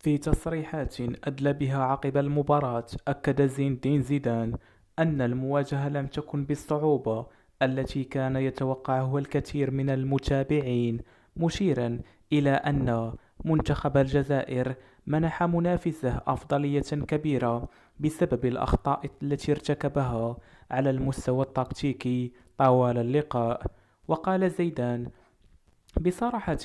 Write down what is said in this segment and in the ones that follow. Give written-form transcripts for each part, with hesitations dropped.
في تصريحات أدلى بها عقب المباراة، أكد زين الدين زيدان أن المواجهة لم تكن بالصعوبة التي كان يتوقعها الكثير من المتابعين، مشيرا إلى أن منتخب الجزائر منح منافسه أفضلية كبيرة بسبب الأخطاء التي ارتكبها على المستوى التكتيكي طوال اللقاء. وقال زيدان: بصراحة،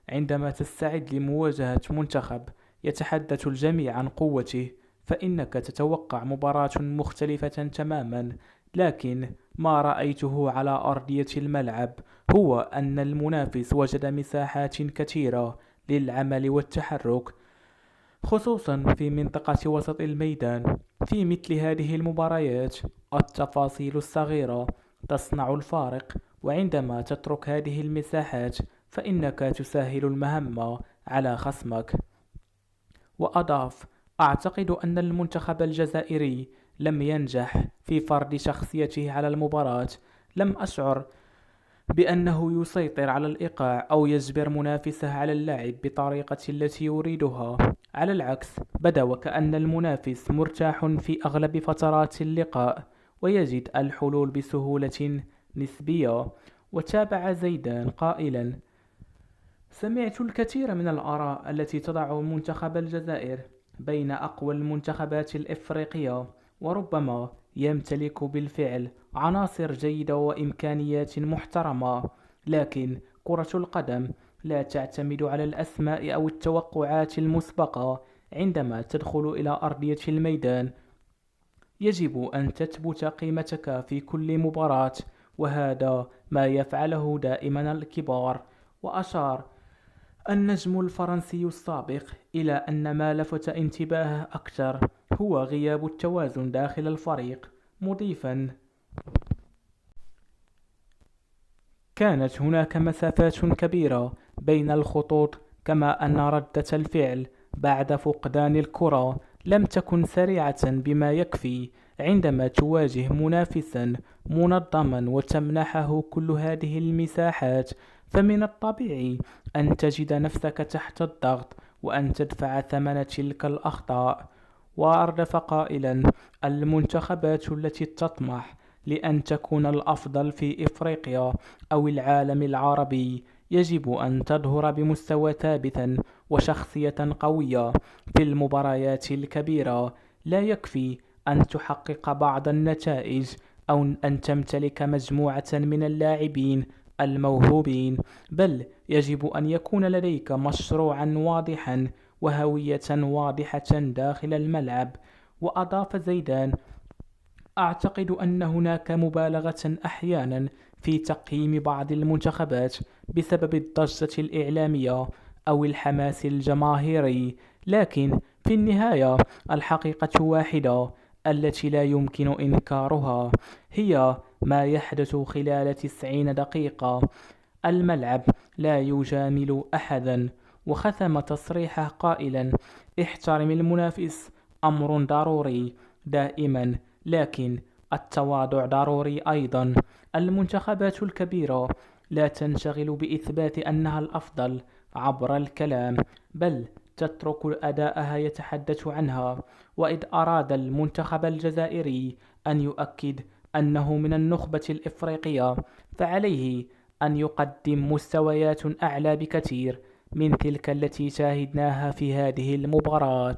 عندما تستعد لمواجهة منتخب يتحدث الجميع عن قوته، فإنك تتوقع مباراة مختلفة تماما، لكن ما رأيته على أرضية الملعب هو أن المنافس وجد مساحات كثيرة للعمل والتحرك، خصوصا في منطقة وسط الميدان. في مثل هذه المباريات التفاصيل الصغيرة تصنع الفارق، وعندما تترك هذه المساحات فإنك تسهل المهمة على خصمك. وأضاف: أعتقد أن المنتخب الجزائري لم ينجح في فرض شخصيته على المباراة. لم أشعر بأنه يسيطر على الإيقاع أو يجبر منافسه على اللعب بطريقة التي يريدها. على العكس، بدا وكأن المنافس مرتاح في أغلب فترات اللقاء ويجد الحلول بسهولة نسبية. وتابع زيدان قائلا: سمعت الكثير من الآراء التي تضع منتخب الجزائر بين أقوى المنتخبات الإفريقية، وربما يمتلك بالفعل عناصر جيدة وإمكانيات محترمة، لكن كرة القدم لا تعتمد على الأسماء أو التوقعات المسبقة. عندما تدخل إلى أرضية الميدان يجب أن تثبت قيمتك في كل مباراة، وهذا ما يفعله دائما الكبار. وأشار النجم الفرنسي السابق إلى أن ما لفت انتباهه أكثر هو غياب التوازن داخل الفريق، مضيفا: كانت هناك مسافات كبيرة بين الخطوط، كما أن ردة الفعل بعد فقدان الكرة لم تكن سريعة بما يكفي. عندما تواجه منافسا منظما وتمنحه كل هذه المساحات، فمن الطبيعي أن تجد نفسك تحت الضغط وأن تدفع ثمن تلك الأخطاء. وأردف قائلا: المنتخبات التي تطمح لأن تكون الأفضل في إفريقيا أو العالم العربي يجب أن تظهر بمستوى ثابت وشخصية قوية في المباريات الكبيرة. لا يكفي أن تحقق بعض النتائج أو أن تمتلك مجموعة من اللاعبين الموهوبين، بل يجب أن يكون لديك مشروعا واضحا وهوية واضحة داخل الملعب. وأضاف زيدان: أعتقد أن هناك مبالغة أحيانا في تقييم بعض المنتخبات بسبب الضجة الإعلامية أو الحماس الجماهيري، لكن في النهاية الحقيقة واحدة التي لا يمكن إنكارها، هي ما يحدث خلال 90 دقيقة. الملعب لا يجامل أحدا. وختم تصريحه قائلا: احترم المنافس، أمر ضروري دائما، لكن التواضع ضروري أيضا. المنتخبات الكبيرة لا تنشغل بإثبات أنها الأفضل عبر الكلام، بل تترك أداءها يتحدث عنها. وإذ أراد المنتخب الجزائري أن يؤكد أنه من النخبة الإفريقية، فعليه أن يقدم مستويات أعلى بكثير من تلك التي شاهدناها في هذه المباراة.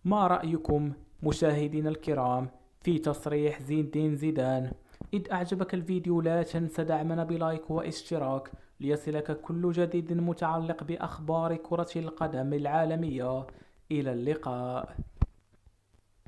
ما رأيكم مشاهدينا الكرام في تصريح زين الدين زيدان؟ إذا أعجبك الفيديو لا تنسى دعمنا بلايك واشتراك ليصلك كل جديد متعلق بأخبار كرة القدم العالمية. إلى اللقاء.